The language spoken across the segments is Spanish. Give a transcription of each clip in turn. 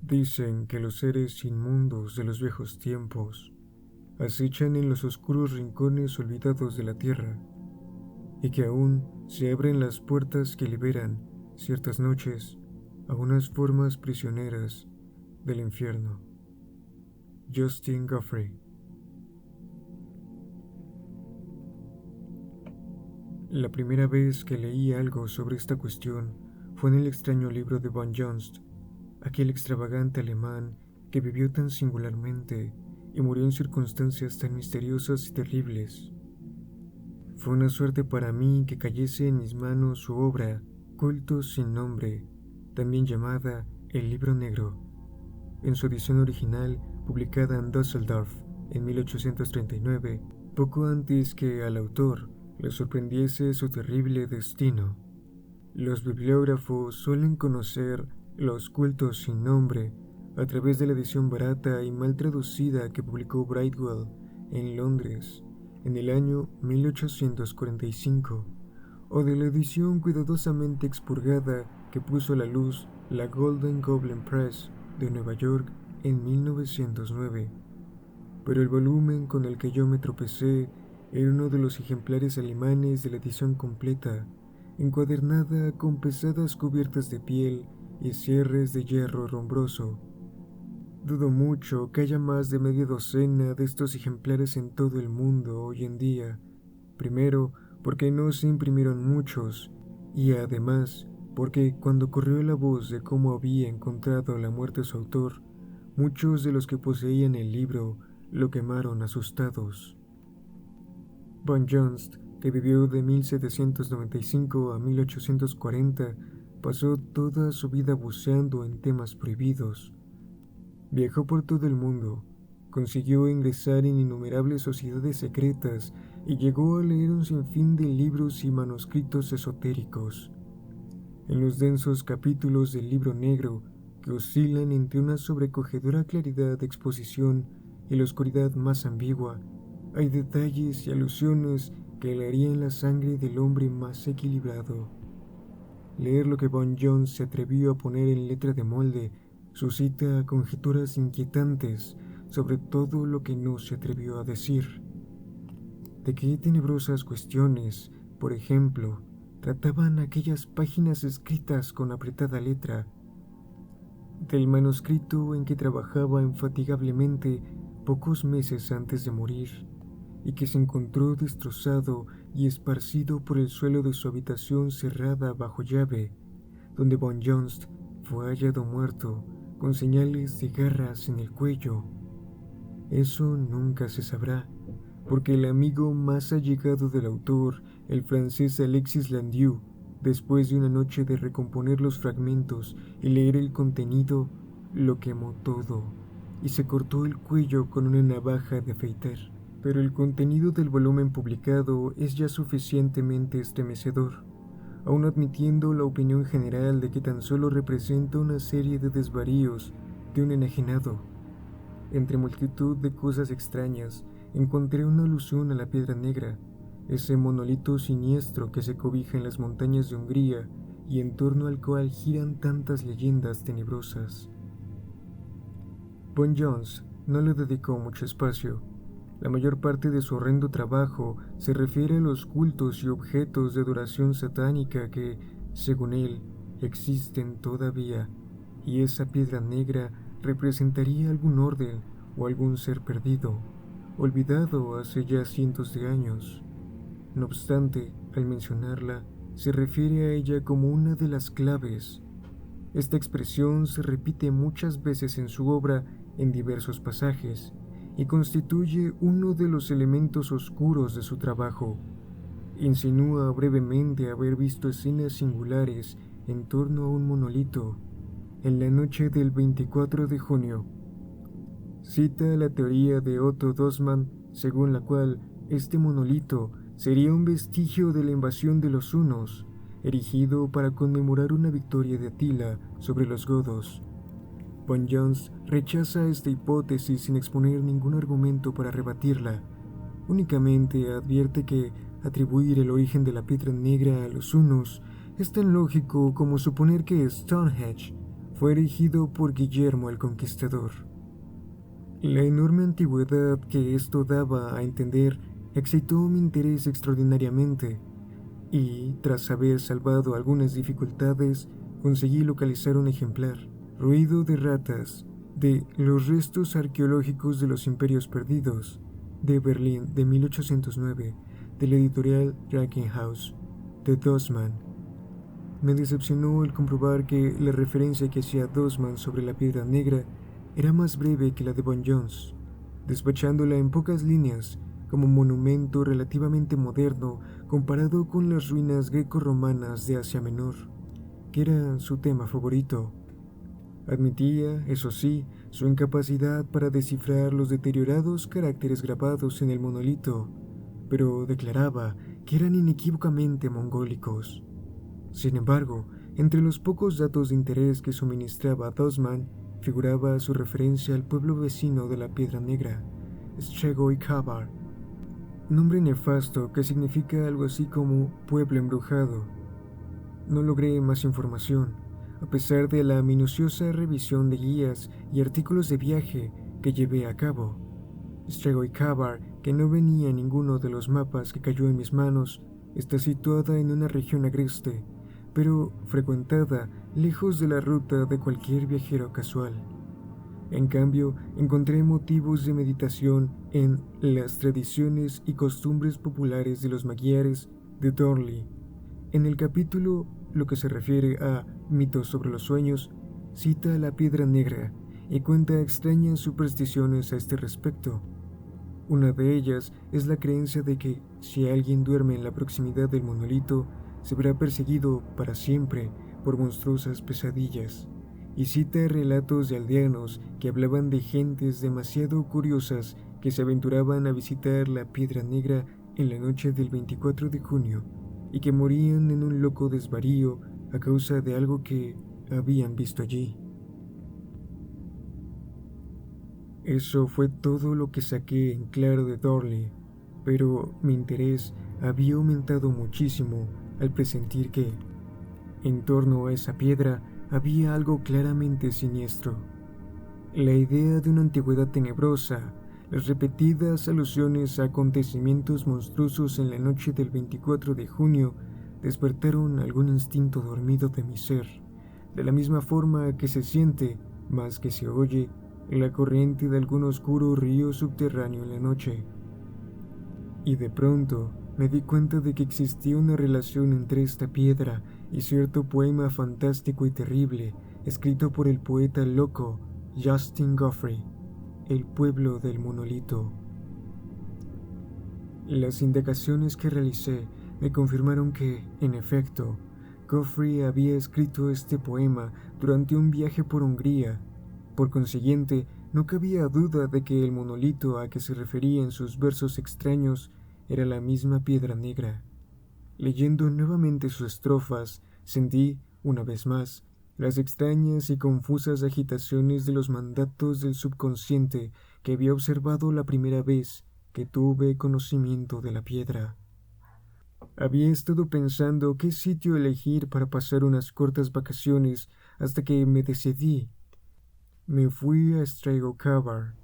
Dicen que los seres inmundos de los viejos tiempos acechan en los oscuros rincones olvidados de la tierra y que aún se abren las puertas que liberan, ciertas noches, a unas formas prisioneras del infierno. Justin Guthrie. La primera vez que leí algo sobre esta cuestión fue en el extraño libro de von Jost, aquel extravagante alemán que vivió tan singularmente y murió en circunstancias tan misteriosas y terribles. Fue una suerte para mí que cayese en mis manos su obra, Cultos sin nombre, también llamada El Libro Negro, en su edición original publicada en Düsseldorf en 1839, poco antes que al autor le sorprendiese su terrible destino. Los bibliógrafos suelen conocer los Cultos sin nombre a través de la edición barata y mal traducida que publicó Brightwell en Londres en el año 1845, o de la edición cuidadosamente expurgada que puso a la luz la Golden Goblin Press de Nueva York en 1909. Pero el volumen con el que yo me tropecé era uno de los ejemplares alemanes de la edición completa, encuadernada con pesadas cubiertas de piel y cierres de hierro rombroso. Dudo mucho que haya más de media docena de estos ejemplares en todo el mundo hoy en día, primero porque no se imprimieron muchos, y además porque cuando corrió la voz de cómo había encontrado la muerte su autor, muchos de los que poseían el libro lo quemaron asustados. Von Jost, que vivió de 1795 a 1840, pasó toda su vida buceando en temas prohibidos. Viajó por todo el mundo, consiguió ingresar en innumerables sociedades secretas y llegó a leer un sinfín de libros y manuscritos esotéricos. En los densos capítulos del Libro Negro, que oscilan entre una sobrecogedora claridad de exposición y la oscuridad más ambigua, hay detalles y alusiones que helarían la sangre del hombre más equilibrado. Leer lo que von Jost se atrevió a poner en letra de molde suscita conjeturas inquietantes sobre todo lo que no se atrevió a decir. ¿De qué tenebrosas cuestiones, por ejemplo, trataban aquellas páginas escritas con apretada letra? Del manuscrito en que trabajaba infatigablemente pocos meses antes de morir, y que se encontró destrozado y esparcido por el suelo de su habitación cerrada bajo llave, donde von Jost fue hallado muerto, con señales de garras en el cuello. Eso nunca se sabrá, porque el amigo más allegado del autor, el francés Alexis Landieu, después de una noche de recomponer los fragmentos y leer el contenido, lo quemó todo y se cortó el cuello con una navaja de afeitar. Pero el contenido del volumen publicado es ya suficientemente estremecedor, aun admitiendo la opinión general de que tan solo representa una serie de desvaríos de un enajenado. Entre multitud de cosas extrañas, encontré una alusión a la piedra negra, ese monolito siniestro que se cobija en las montañas de Hungría y en torno al cual giran tantas leyendas tenebrosas. Von Jost no le dedicó mucho espacio. La mayor parte de su horrendo trabajo se refiere a los cultos y objetos de adoración satánica que, según él, existen todavía, y esa piedra negra representaría algún orden o algún ser perdido, olvidado hace ya cientos de años. No obstante, al mencionarla, se refiere a ella como una de las claves. Esta expresión se repite muchas veces en su obra en diversos pasajes, y constituye uno de los elementos oscuros de su trabajo. Insinúa brevemente haber visto escenas singulares en torno a un monolito en la noche del 24 de junio. Cita la teoría de Otto Dossmann, según la cual este monolito sería un vestigio de la invasión de los hunos, erigido para conmemorar una victoria de Atila sobre los godos. Von Jost rechaza esta hipótesis sin exponer ningún argumento para rebatirla. Únicamente advierte que atribuir el origen de la piedra negra a los hunos es tan lógico como suponer que Stonehenge fue erigido por Guillermo el Conquistador. La enorme antigüedad que esto daba a entender excitó mi interés extraordinariamente, y, tras haber salvado algunas dificultades, conseguí localizar un ejemplar, Ruido de ratas, de Los restos arqueológicos de los imperios perdidos, de Berlín de 1809, de la editorial Drachenhaus, de Dossmann. Me decepcionó el comprobar que la referencia que hacía Dossmann sobre la piedra negra era más breve que la de Von Jones, despachándola en pocas líneas como monumento relativamente moderno comparado con las ruinas greco-romanas de Asia Menor, que era su tema favorito. Admitía, eso sí, su incapacidad para descifrar los deteriorados caracteres grabados en el monolito, pero declaraba que eran inequívocamente mongólicos. Sin embargo, entre los pocos datos de interés que suministraba Dossmann figuraba su referencia al pueblo vecino de la Piedra Negra, Strigoi Kabar, nombre nefasto que significa algo así como pueblo embrujado. No logré más información, a pesar de la minuciosa revisión de guías y artículos de viaje que llevé a cabo. Strigoi Kabar, que no venía en ninguno de los mapas que cayó en mis manos, está situada en una región agreste, pero frecuentada lejos de la ruta de cualquier viajero casual. En cambio, encontré motivos de meditación en las tradiciones y costumbres populares de los magiares de Thornley. En el capítulo, lo que se refiere a mitos sobre los sueños, cita a la piedra negra y cuenta extrañas supersticiones a este respecto. Una de ellas es la creencia de que, si alguien duerme en la proximidad del monolito, se verá perseguido para siempre por monstruosas pesadillas, y cita relatos de aldeanos que hablaban de gentes demasiado curiosas que se aventuraban a visitar la Piedra Negra en la noche del 24 de junio y que morían en un loco desvarío a causa de algo que habían visto allí. Eso fue todo lo que saqué en claro de Thornley, pero mi interés había aumentado muchísimo al presentir que, en torno a esa piedra, había algo claramente siniestro. La idea de una antigüedad tenebrosa, las repetidas alusiones a acontecimientos monstruosos en la noche del 24 de junio despertaron algún instinto dormido de mi ser, de la misma forma que se siente, más que se oye, la corriente de algún oscuro río subterráneo en la noche. Y de pronto me di cuenta de que existía una relación entre esta piedra y cierto poema fantástico y terrible escrito por el poeta loco Justin Guthrie, El pueblo del monolito. Las indagaciones que realicé me confirmaron que, en efecto, Guthrie había escrito este poema durante un viaje por Hungría. Por consiguiente, no cabía duda de que el monolito a que se refería en sus versos extraños era la misma piedra negra. Leyendo nuevamente sus estrofas, sentí, una vez más, las extrañas y confusas agitaciones de los mandatos del subconsciente que había observado la primera vez que tuve conocimiento de la piedra. Había estado pensando qué sitio elegir para pasar unas cortas vacaciones hasta que me decidí. Me fui a Strigoi Kabar.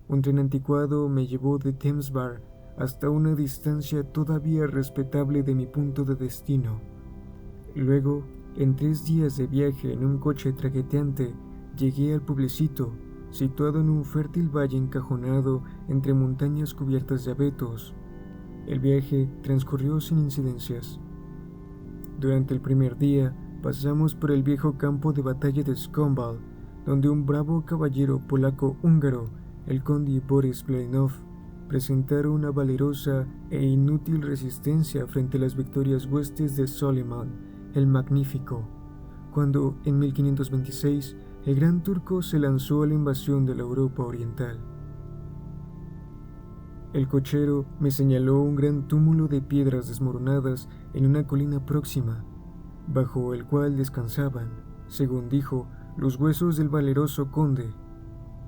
Un tren anticuado me llevó de Thames Bar hasta una distancia todavía respetable de mi punto de destino. Luego, en 3 días de viaje en un coche traqueteante, llegué al pueblecito, situado en un fértil valle encajonado entre montañas cubiertas de abetos. El viaje transcurrió sin incidencias. Durante el primer día, pasamos por el viejo campo de batalla de Skonval, donde un bravo caballero polaco-húngaro, el conde Boris Blenov, presentaron una valerosa e inútil resistencia frente a las victorias huestes de Solimán, el Magnífico, cuando, en 1526, el gran turco se lanzó a la invasión de la Europa oriental. El cochero me señaló un gran túmulo de piedras desmoronadas en una colina próxima, bajo el cual descansaban, según dijo, los huesos del valeroso conde.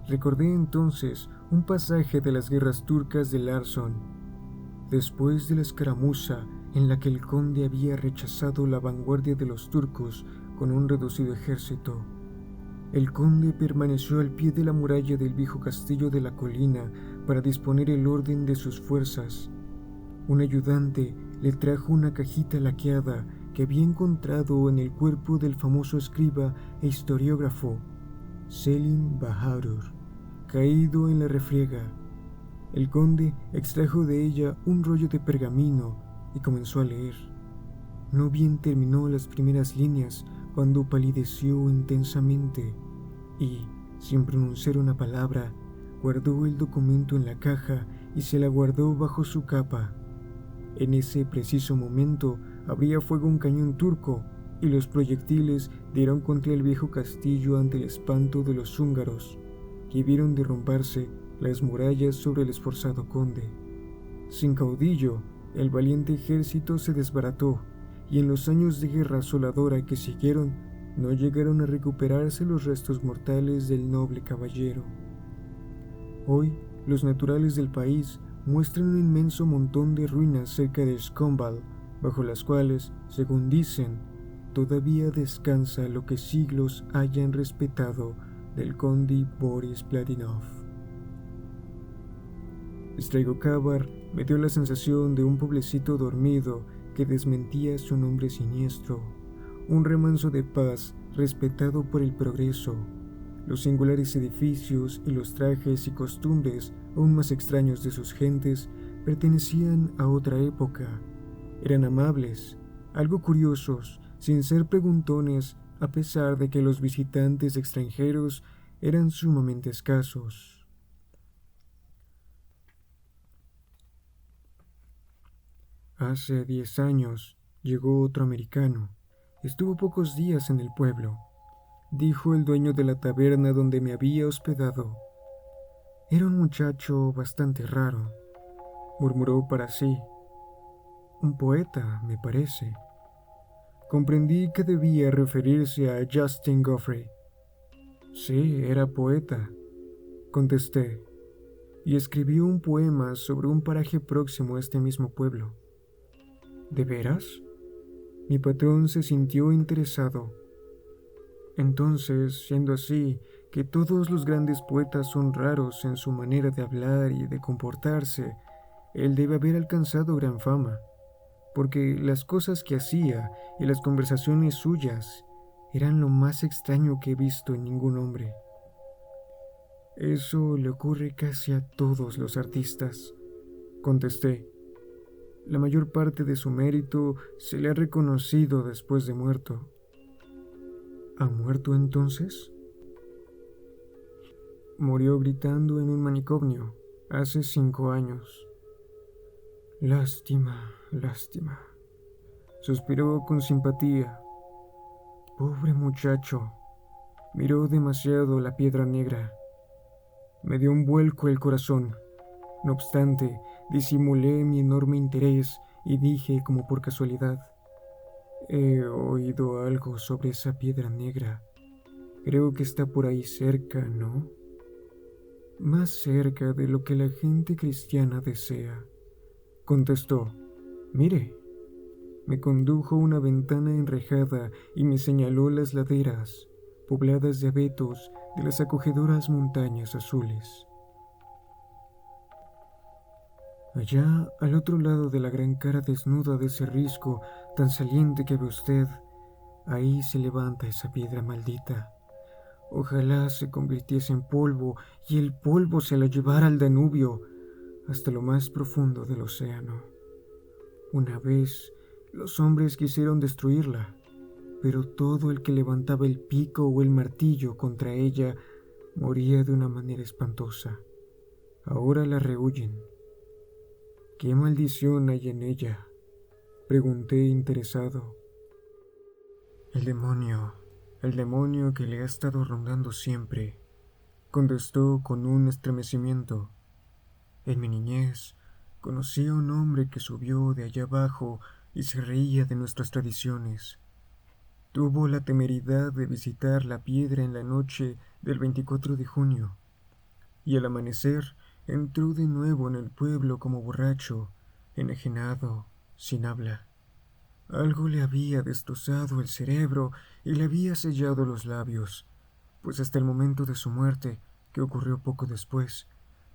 Recordé entonces un pasaje de las guerras turcas de Larsson, después de la escaramuza en la que el conde había rechazado la vanguardia de los turcos con un reducido ejército. El conde permaneció al pie de la muralla del viejo castillo de la colina para disponer el orden de sus fuerzas. Un ayudante le trajo una cajita laqueada que había encontrado en el cuerpo del famoso escriba e historiógrafo Selim Bahadur, caído en la refriega. El conde extrajo de ella un rollo de pergamino y comenzó a leer. No bien terminó las primeras líneas cuando palideció intensamente y, sin pronunciar una palabra, guardó el documento en la caja y se la guardó bajo su capa. En ese preciso momento abría fuego un cañón turco y los proyectiles dieron contra el viejo castillo ante el espanto de los húngaros, que vieron derrumbarse las murallas sobre el esforzado conde. Sin caudillo, el valiente ejército se desbarató, y en los años de guerra asoladora que siguieron, no llegaron a recuperarse los restos mortales del noble caballero. Hoy, los naturales del país muestran un inmenso montón de ruinas cerca de Skonval, bajo las cuales, según dicen, todavía descansa lo que siglos hayan respetado del conde Boris Platinov. Straigo-Kabar me dio la sensación de un pueblecito dormido que desmentía su nombre siniestro, un remanso de paz respetado por el progreso. Los singulares edificios y los trajes y costumbres aún más extraños de sus gentes pertenecían a otra época. Eran amables, algo curiosos, sin ser preguntones, a pesar de que los visitantes extranjeros eran sumamente escasos. Hace 10 años llegó otro americano. Estuvo pocos días en el pueblo, dijo el dueño de la taberna donde me había hospedado. Era un muchacho bastante raro, murmuró para sí. Un poeta, me parece. Comprendí que debía referirse a Justin Guthrie. Sí, era poeta, contesté, y escribió un poema sobre un paraje próximo a este mismo pueblo. ¿De veras? Mi patrón se sintió interesado. Entonces, siendo así, que todos los grandes poetas son raros en su manera de hablar y de comportarse, él debe haber alcanzado gran fama, porque las cosas que hacía y las conversaciones suyas eran lo más extraño que he visto en ningún hombre. Eso le ocurre casi a todos los artistas, contesté. La mayor parte de su mérito se le ha reconocido después de muerto. ¿Ha muerto entonces? Murió gritando en un manicomio hace 5 años. Lástima, lástima. Suspiró con simpatía. Pobre muchacho. Miró demasiado la piedra negra. Me dio un vuelco el corazón. No obstante, disimulé mi enorme interés y dije como por casualidad: he oído algo sobre esa piedra negra. Creo que está por ahí cerca, ¿no? Más cerca de lo que la gente cristiana desea, contestó. Mire. Me condujo a una ventana enrejada y me señaló las laderas, pobladas de abetos de las acogedoras montañas azules. Allá, al otro lado de la gran cara desnuda de ese risco tan saliente que ve usted, ahí se levanta esa piedra maldita. Ojalá se convirtiese en polvo y el polvo se la llevara al Danubio, hasta lo más profundo del océano. Una vez, los hombres quisieron destruirla, pero todo el que levantaba el pico o el martillo contra ella moría de una manera espantosa. Ahora la rehuyen. ¿Qué maldición hay en ella?, pregunté interesado. El demonio que le ha estado rondando siempre, contestó con un estremecimiento. En mi niñez conocí a un hombre que subió de allá abajo y se reía de nuestras tradiciones. Tuvo la temeridad de visitar la piedra en la noche del 24 de junio, y al amanecer entró de nuevo en el pueblo como borracho, enajenado, sin habla. Algo le había destrozado el cerebro y le había sellado los labios, pues hasta el momento de su muerte, que ocurrió poco después,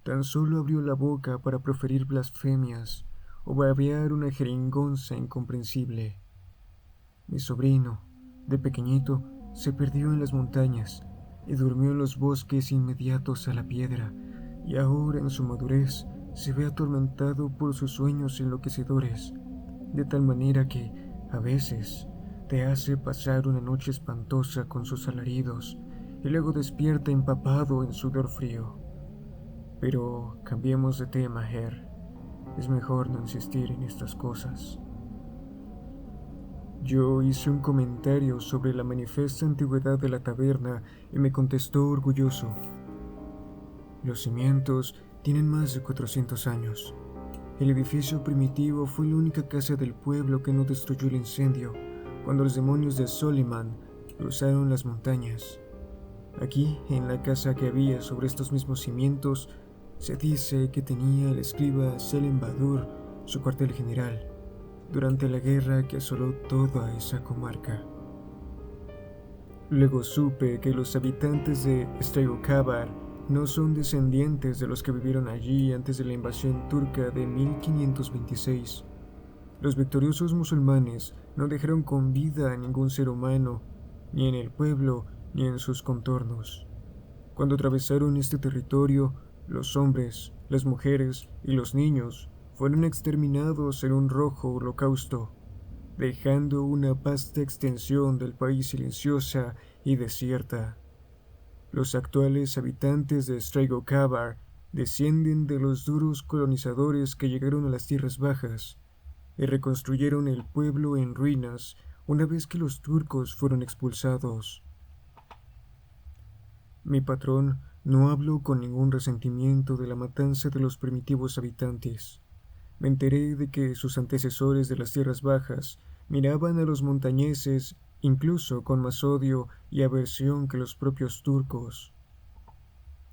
tan solo abrió la boca para proferir blasfemias o babear una jeringonza incomprensible. Mi sobrino, de pequeñito, se perdió en las montañas y durmió en los bosques inmediatos a la piedra, y ahora en su madurez se ve atormentado por sus sueños enloquecedores, de tal manera que, a veces, te hace pasar una noche espantosa con sus alaridos y luego despierta empapado en sudor frío. Pero cambiemos de tema, Her. Es mejor no insistir en estas cosas. Yo hice un comentario sobre la manifiesta antigüedad de la taberna y me contestó orgulloso. Los cimientos tienen más de 400 años. El edificio primitivo fue la única casa del pueblo que no destruyó el incendio cuando los demonios de Soliman cruzaron las montañas. Aquí, en la casa que había sobre estos mismos cimientos, se dice que tenía el escriba Selim Badur su cuartel general durante la guerra que asoló toda esa comarca. Luego supe que los habitantes de Stregokabár no son descendientes de los que vivieron allí antes de la invasión turca de 1526. Los victoriosos musulmanes no dejaron con vida a ningún ser humano, ni en el pueblo ni en sus contornos. Cuando atravesaron este territorio, los hombres, las mujeres y los niños fueron exterminados en un rojo holocausto, dejando una vasta extensión del país silenciosa y desierta. Los actuales habitantes de Stregokabár descienden de los duros colonizadores que llegaron a las tierras bajas y reconstruyeron el pueblo en ruinas una vez que los turcos fueron expulsados. Mi patrón no habló con ningún resentimiento de la matanza de los primitivos habitantes. Me enteré de que sus antecesores de las tierras bajas miraban a los montañeses incluso con más odio y aversión que los propios turcos.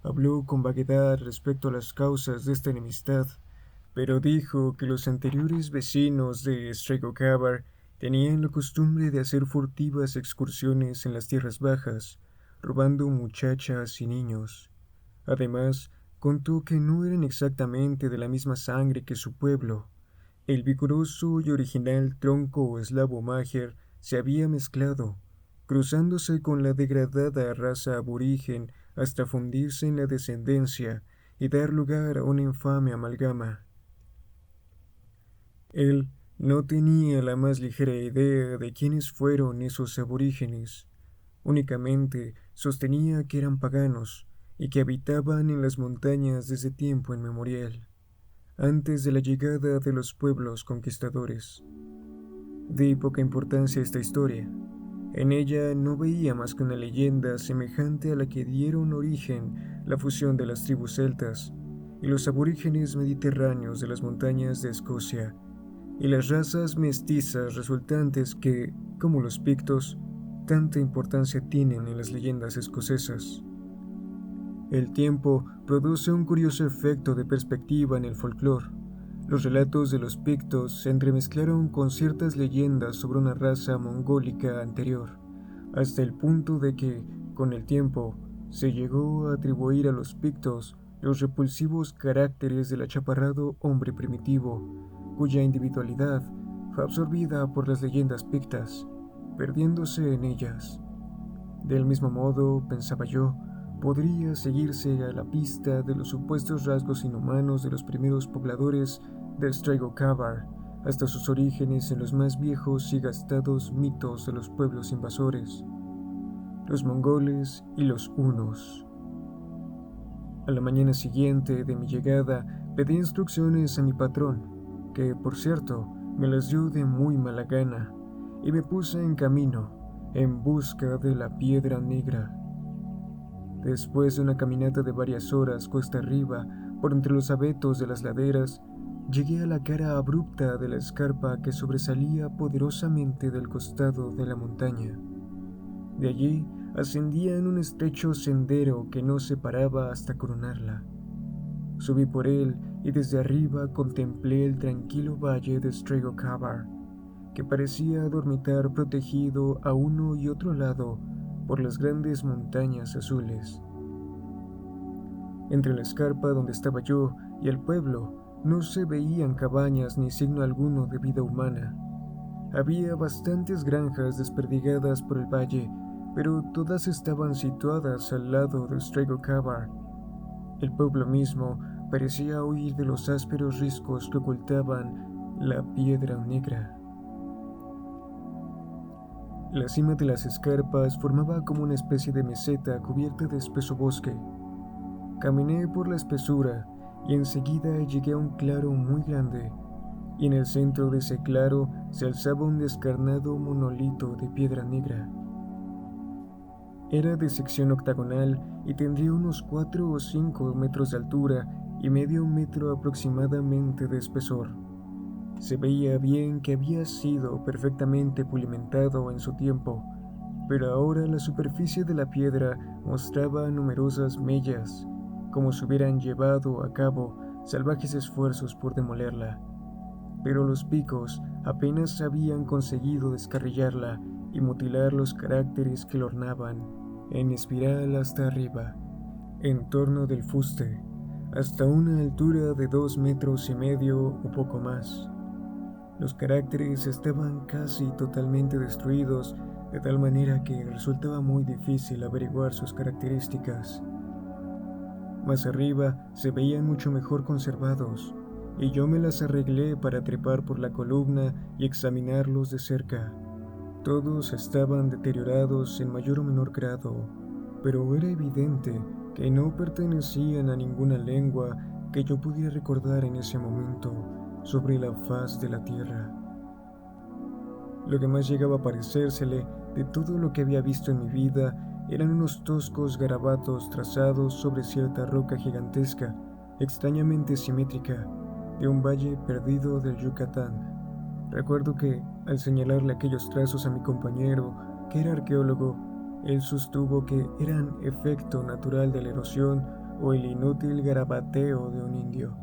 Habló con vaguedad respecto a las causas de esta enemistad, pero dijo que los anteriores vecinos de Stregokabár tenían la costumbre de hacer furtivas excursiones en las tierras bajas, robando muchachas y niños. Además, contó que no eran exactamente de la misma sangre que su pueblo. El vigoroso y original tronco eslavo máger se había mezclado, cruzándose con la degradada raza aborigen hasta fundirse en la descendencia y dar lugar a una infame amalgama. Él no tenía la más ligera idea de quiénes fueron esos aborígenes. Únicamente sostenía que eran paganos y que habitaban en las montañas desde tiempo inmemorial, antes de la llegada de los pueblos conquistadores. Di poca importancia a esta historia. En ella no veía más que una leyenda semejante a la que dieron origen la fusión de las tribus celtas y los aborígenes mediterráneos de las montañas de Escocia, y las razas mestizas resultantes que, como los pictos, tanta importancia tienen en las leyendas escocesas. El tiempo produce un curioso efecto de perspectiva en el folclore. Los relatos de los pictos se entremezclaron con ciertas leyendas sobre una raza mongólica anterior, hasta el punto de que, con el tiempo, se llegó a atribuir a los pictos los repulsivos caracteres del achaparrado hombre primitivo, cuya individualidad fue absorbida por las leyendas pictas, perdiéndose en ellas. Del mismo modo, pensaba yo, podría seguirse a la pista de los supuestos rasgos inhumanos de los primeros pobladores de Stregokabár hasta sus orígenes en los más viejos y gastados mitos de los pueblos invasores, los mongoles y los hunos. A la mañana siguiente de mi llegada pedí instrucciones a mi patrón, que, por cierto, me las dio de muy mala gana, y me puse en camino, en busca de la Piedra Negra. Después de una caminata de varias horas cuesta arriba por entre los abetos de las laderas, llegué a la cara abrupta de la escarpa que sobresalía poderosamente del costado de la montaña. De allí ascendía en un estrecho sendero que no se paraba hasta coronarla. Subí por él y desde arriba contemplé el tranquilo valle de Stregokabár, que parecía dormitar protegido a uno y otro lado por las grandes montañas azules. Entre la escarpa donde estaba yo y el pueblo no se veían cabañas ni signo alguno de vida humana. Había bastantes granjas desperdigadas por el valle, pero todas estaban situadas al lado del Strego Cavar. El pueblo mismo parecía huir de los ásperos riscos que ocultaban la Piedra Negra. La cima de las escarpas formaba como una especie de meseta cubierta de espeso bosque. Caminé por la espesura y enseguida llegué a un claro muy grande, y en el centro de ese claro se alzaba un descarnado monolito de piedra negra. Era de sección octagonal y tendría unos 4 o 5 metros de altura y medio metro aproximadamente de espesor. Se veía bien que había sido perfectamente pulimentado en su tiempo, pero ahora la superficie de la piedra mostraba numerosas mellas, como si hubieran llevado a cabo salvajes esfuerzos por demolerla. Pero los picos apenas habían conseguido descarrilarla y mutilar los caracteres que la ornaban en espiral hasta arriba, en torno del fuste, hasta una altura de 2,5 metros o poco más. Los caracteres estaban casi totalmente destruidos, de tal manera que resultaba muy difícil averiguar sus características. Más arriba se veían mucho mejor conservados, y yo me las arreglé para trepar por la columna y examinarlos de cerca. Todos estaban deteriorados en mayor o menor grado, pero era evidente que no pertenecían a ninguna lengua que yo pudiera recordar en ese momento sobre la faz de la tierra. Lo que más llegaba a parecérsele de todo lo que había visto en mi vida eran unos toscos garabatos trazados sobre cierta roca gigantesca, extrañamente simétrica, de un valle perdido del Yucatán. Recuerdo que, al señalarle aquellos trazos a mi compañero, que era arqueólogo, él sostuvo que eran efecto natural de la erosión o el inútil garabateo de un indio.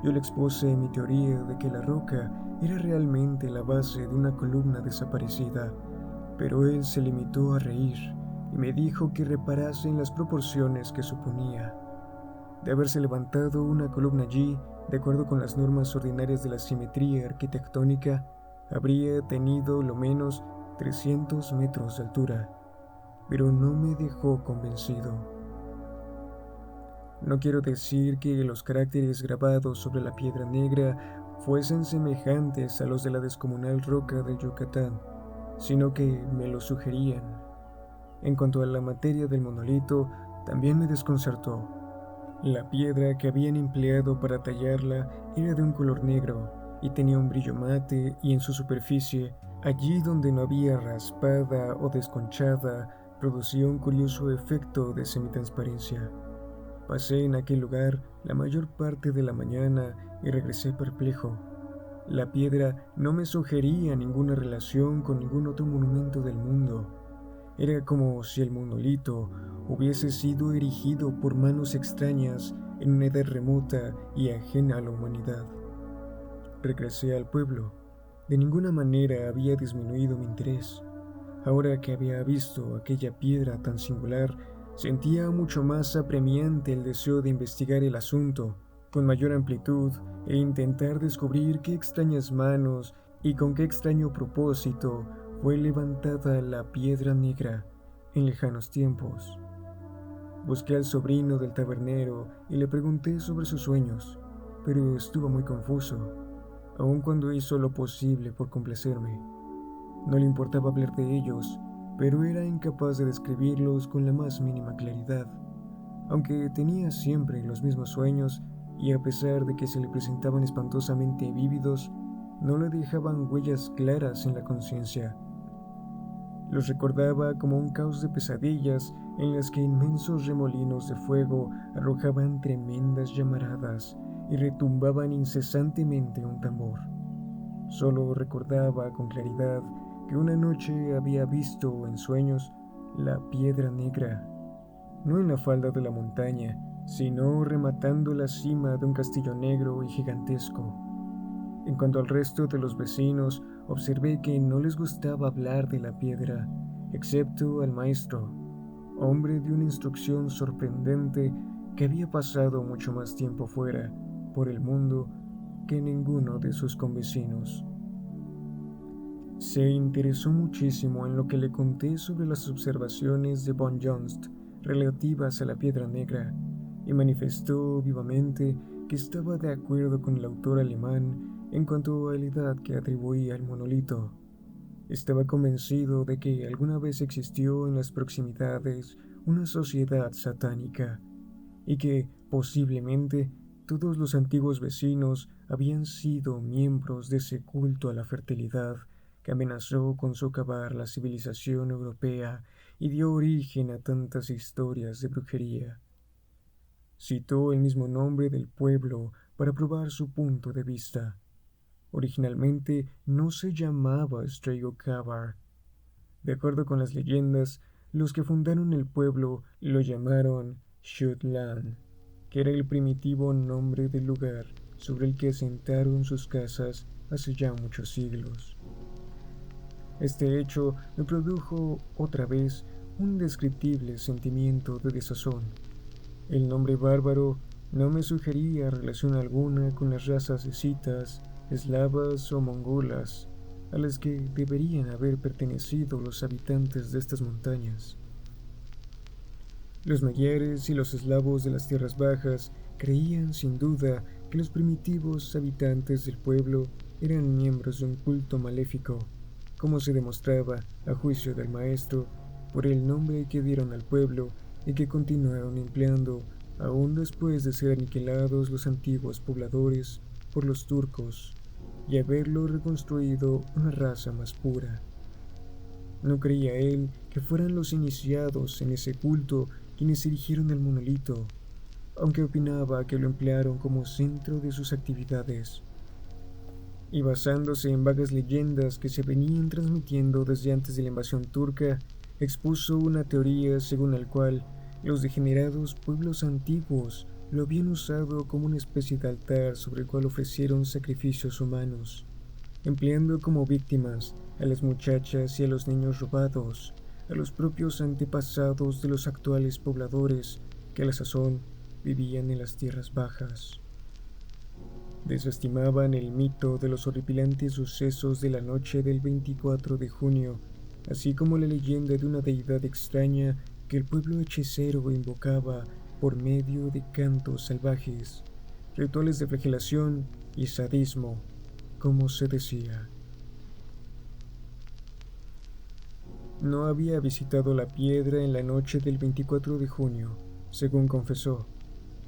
Yo le expuse mi teoría de que la roca era realmente la base de una columna desaparecida, pero él se limitó a reír y me dijo que reparase en las proporciones que suponía. De haberse levantado una columna allí, de acuerdo con las normas ordinarias de la simetría arquitectónica, habría tenido lo menos 300 metros de altura, pero no me dejó convencido. No quiero decir que los caracteres grabados sobre la piedra negra fuesen semejantes a los de la descomunal roca del Yucatán, sino que me lo sugerían. En cuanto a la materia del monolito, también me desconcertó. La piedra que habían empleado para tallarla era de un color negro y tenía un brillo mate, y en su superficie, allí donde no había raspada o desconchada, producía un curioso efecto de semitransparencia. Pasé en aquel lugar la mayor parte de la mañana y regresé perplejo. La piedra no me sugería ninguna relación con ningún otro monumento del mundo. Era como si el monolito hubiese sido erigido por manos extrañas en una edad remota y ajena a la humanidad. Regresé al pueblo. De ninguna manera había disminuido mi interés. Ahora que había visto aquella piedra tan singular, sentía mucho más apremiante el deseo de investigar el asunto con mayor amplitud e intentar descubrir qué extrañas manos y con qué extraño propósito fue levantada la piedra negra en lejanos tiempos. Busqué al sobrino del tabernero y le pregunté sobre sus sueños, pero estuvo muy confuso, aun cuando hizo lo posible por complacerme. No le importaba hablar de ellos, pero era incapaz de describirlos con la más mínima claridad, aunque tenía siempre los mismos sueños y a pesar de que se le presentaban espantosamente vívidos, no le dejaban huellas claras en la conciencia. Los recordaba como un caos de pesadillas en las que inmensos remolinos de fuego arrojaban tremendas llamaradas y retumbaban incesantemente un tambor. Solo recordaba con claridad que una noche había visto en sueños la piedra negra, no en la falda de la montaña, sino rematando la cima de un castillo negro y gigantesco. En cuanto al resto de los vecinos, observé que no les gustaba hablar de la piedra, excepto al maestro, hombre de una instrucción sorprendente que había pasado mucho más tiempo fuera, por el mundo, que ninguno de sus convecinos. Se interesó muchísimo en lo que le conté sobre las observaciones de von Jost relativas a la piedra negra y manifestó vivamente que estaba de acuerdo con el autor alemán en cuanto a la edad que atribuía al monolito. Estaba convencido de que alguna vez existió en las proximidades una sociedad satánica y que posiblemente todos los antiguos vecinos habían sido miembros de ese culto a la fertilidad que amenazó con socavar la civilización europea y dio origen a tantas historias de brujería. Citó el mismo nombre del pueblo para probar su punto de vista. Originalmente no se llamaba Stregocavar. De acuerdo con las leyendas, los que fundaron el pueblo lo llamaron Shutland, que era el primitivo nombre del lugar sobre el que asentaron sus casas hace ya muchos siglos. Este hecho me produjo otra vez un indescriptible sentimiento de desazón. El nombre bárbaro no me sugería relación alguna con las razas escitas, eslavas o mongolas, a las que deberían haber pertenecido los habitantes de estas montañas. Los magyares y los eslavos de las tierras bajas creían sin duda que los primitivos habitantes del pueblo eran miembros de un culto maléfico, como se demostraba, a juicio del maestro, por el nombre que dieron al pueblo y que continuaron empleando aún después de ser aniquilados los antiguos pobladores por los turcos y haberlo reconstruido una raza más pura. No creía él que fueran los iniciados en ese culto quienes erigieron el monolito, aunque opinaba que lo emplearon como centro de sus actividades. Y basándose en vagas leyendas que se venían transmitiendo desde antes de la invasión turca, expuso una teoría según la cual los degenerados pueblos antiguos lo habían usado como una especie de altar sobre el cual ofrecieron sacrificios humanos, empleando como víctimas a las muchachas y a los niños robados, a los propios antepasados de los actuales pobladores que a la sazón vivían en las tierras bajas. Desestimaban el mito de los horripilantes sucesos de la noche del 24 de junio, así como la leyenda de una deidad extraña que el pueblo hechicero invocaba por medio de cantos salvajes, rituales de flagelación y sadismo, como se decía. No había visitado la piedra en la noche del 24 de junio, según confesó,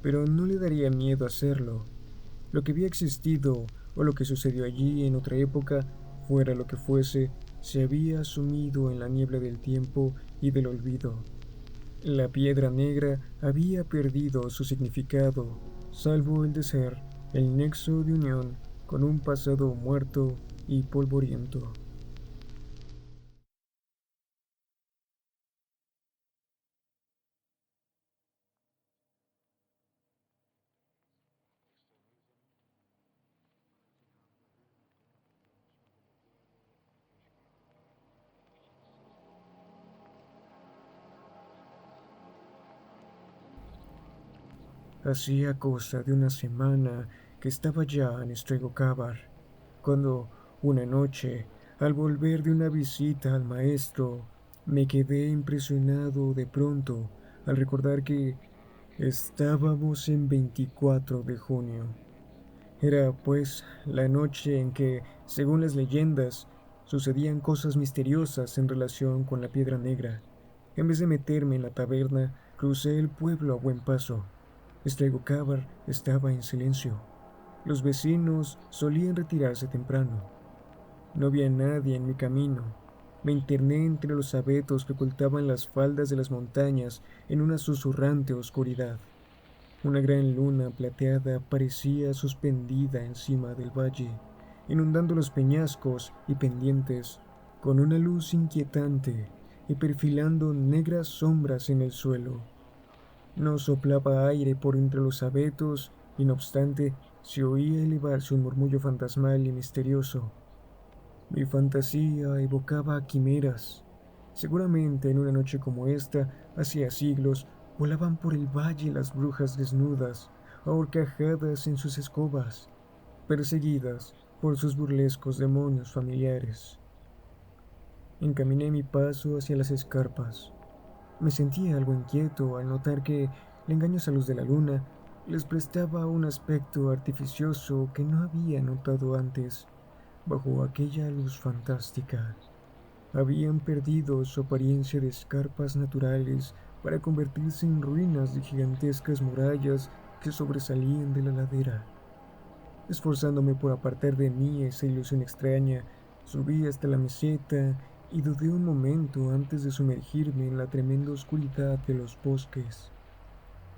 pero no le daría miedo hacerlo. Lo que había existido o lo que sucedió allí en otra época, fuera lo que fuese, se había sumido en la niebla del tiempo y del olvido. La piedra negra había perdido su significado, salvo el de ser el nexo de unión con un pasado muerto y polvoriento. Hacía cosa de una semana que estaba ya en Stregocavar, cuando una noche, al volver de una visita al maestro, me quedé impresionado de pronto al recordar que estábamos en 24 de junio. Era, pues, la noche en que, según las leyendas, sucedían cosas misteriosas en relación con la piedra negra. En vez de meterme en la taberna, crucé el pueblo a buen paso. Estrelgocábar estaba en silencio. Los vecinos solían retirarse temprano. No había nadie en mi camino. Me interné entre los abetos que ocultaban las faldas de las montañas en una susurrante oscuridad. Una gran luna plateada parecía suspendida encima del valle, inundando los peñascos y pendientes con una luz inquietante y perfilando negras sombras en el suelo. No soplaba aire por entre los abetos y no obstante se oía elevarse un murmullo fantasmal y misterioso. Mi fantasía evocaba quimeras, Seguramente en una noche como esta, hacía siglos, volaban por el valle las brujas desnudas, ahorcajadas en sus escobas, perseguidas por sus burlescos demonios familiares. Encaminé mi paso hacia las escarpas. Me sentía algo inquieto al notar que la engañosa luz de la luna les prestaba un aspecto artificioso que no había notado antes. Bajo aquella luz fantástica, habían perdido su apariencia de escarpas naturales para convertirse en ruinas de gigantescas murallas que sobresalían de la ladera. Esforzándome por apartar de mí esa ilusión extraña, subí hasta la meseta y dudé un momento antes de sumergirme en la tremenda oscuridad de los bosques.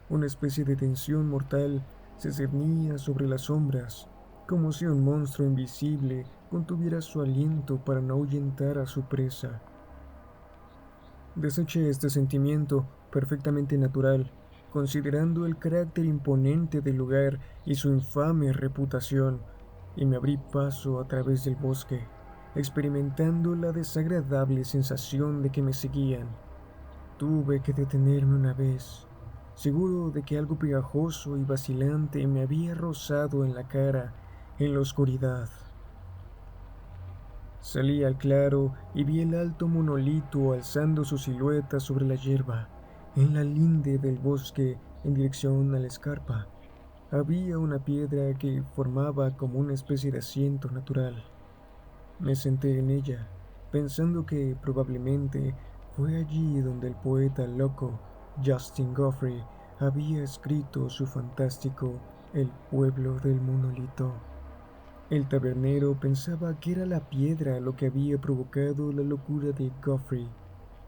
Una especie de tensión mortal se cernía sobre las sombras, como si un monstruo invisible contuviera su aliento para no ahuyentar a su presa. Deseché este sentimiento perfectamente natural, considerando el carácter imponente del lugar y su infame reputación, y me abrí paso a través del bosque, experimentando la desagradable sensación de que me seguían. Tuve que detenerme una vez, seguro de que algo pegajoso y vacilante me había rozado en la cara en la oscuridad. Salí al claro y vi el alto monolito alzando su silueta sobre la hierba, en la linde del bosque en dirección a la escarpa. Había una piedra que formaba como una especie de asiento natural. Me senté en ella, pensando que probablemente fue allí donde el poeta loco Justin Guthrie había escrito su fantástico El pueblo del monolito. El tabernero pensaba que era la piedra lo que había provocado la locura de Geoffrey,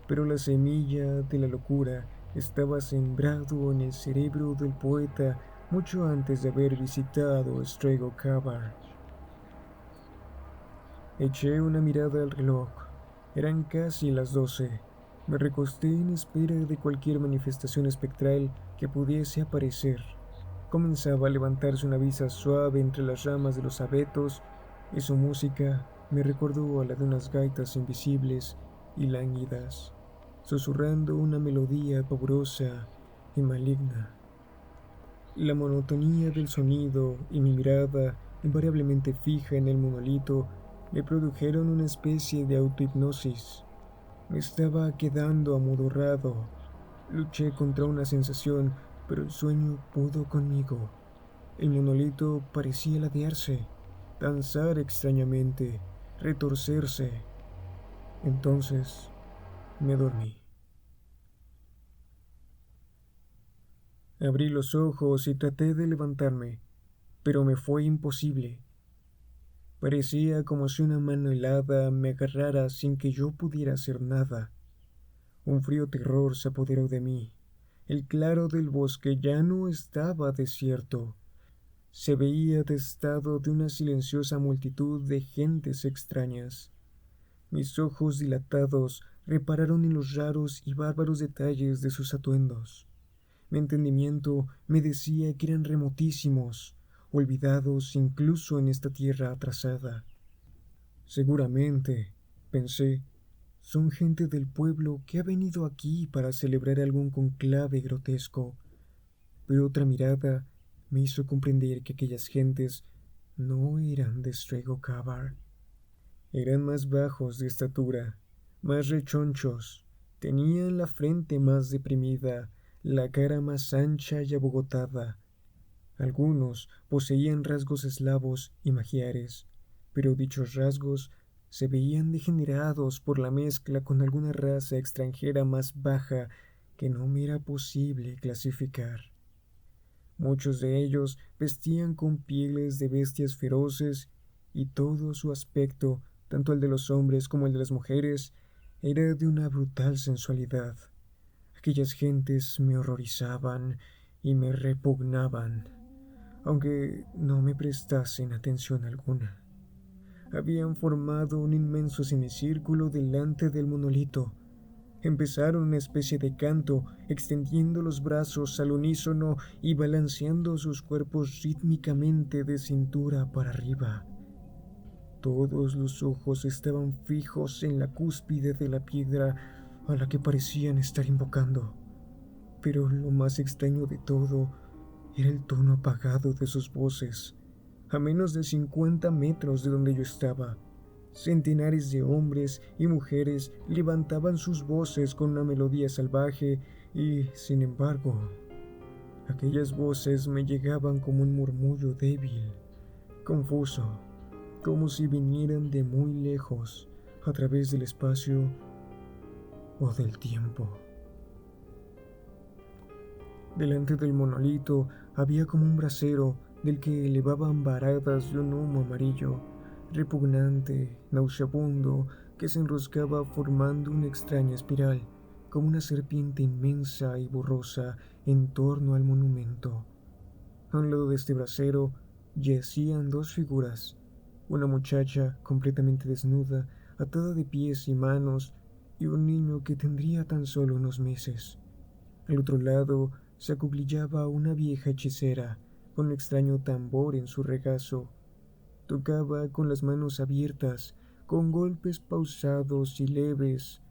pero la semilla de la locura estaba sembrado en el cerebro del poeta mucho antes de haber visitado Strego Cavar. Eché una mirada al reloj. Eran casi las 12. Me recosté en espera de cualquier manifestación espectral que pudiese aparecer. Comenzaba a levantarse una brisa suave entre las ramas de los abetos, y su música me recordó a la de unas gaitas invisibles y lánguidas, susurrando una melodía pavorosa y maligna. La monotonía del sonido y mi mirada, invariablemente fija en el monolito, me produjeron una especie de autohipnosis. Me estaba quedando amodorrado. Luché contra una sensación, pero el sueño pudo conmigo. El monolito parecía ladearse, danzar extrañamente, retorcerse. Entonces me dormí. Abrí los ojos y traté de levantarme, pero me fue imposible. Parecía como si una mano helada me agarrara sin que yo pudiera hacer nada. Un frío terror se apoderó de mí. El claro del bosque ya no estaba desierto. Se veía atestado de una silenciosa multitud de gentes extrañas. Mis ojos dilatados repararon en los raros y bárbaros detalles de sus atuendos. Mi entendimiento me decía que eran remotísimos, olvidados incluso en esta tierra atrasada. Seguramente, pensé, son gente del pueblo que ha venido aquí para celebrar algún conclave grotesco, pero otra mirada me hizo comprender que aquellas gentes no eran de Strego Cavar. Eran más bajos de estatura, más rechonchos, tenían la frente más deprimida, la cara más ancha y abogotada. Algunos poseían rasgos eslavos y magiares, pero dichos rasgos se veían degenerados por la mezcla con alguna raza extranjera más baja que no me era posible clasificar. Muchos de ellos vestían con pieles de bestias feroces y todo su aspecto, tanto el de los hombres como el de las mujeres, era de una brutal sensualidad. Aquellas gentes me horrorizaban y me repugnaban, aunque no me prestasen atención alguna. Habían formado un inmenso semicírculo delante del monolito. Empezaron una especie de canto, extendiendo los brazos al unísono y balanceando sus cuerpos rítmicamente de cintura para arriba. Todos los ojos estaban fijos en la cúspide de la piedra, a la que parecían estar invocando. Pero lo más extraño de todo era el tono apagado de sus voces. A menos de 50 metros de donde yo estaba, centenares de hombres y mujeres levantaban sus voces con una melodía salvaje y, sin embargo, aquellas voces me llegaban como un murmullo débil, confuso, como si vinieran de muy lejos, a través del espacio o del tiempo. Delante del monolito había como un brasero del que elevaban varadas de un humo amarillo, repugnante, nauseabundo, que se enroscaba formando una extraña espiral, como una serpiente inmensa y borrosa en torno al monumento. A un lado de este brasero yacían dos figuras, una muchacha completamente desnuda, atada de pies y manos, y un niño que tendría tan solo unos meses. Al otro lado se acuclillaba una vieja hechicera, con un extraño tambor en su regazo. Tocaba con las manos abiertas, con golpes pausados y leves,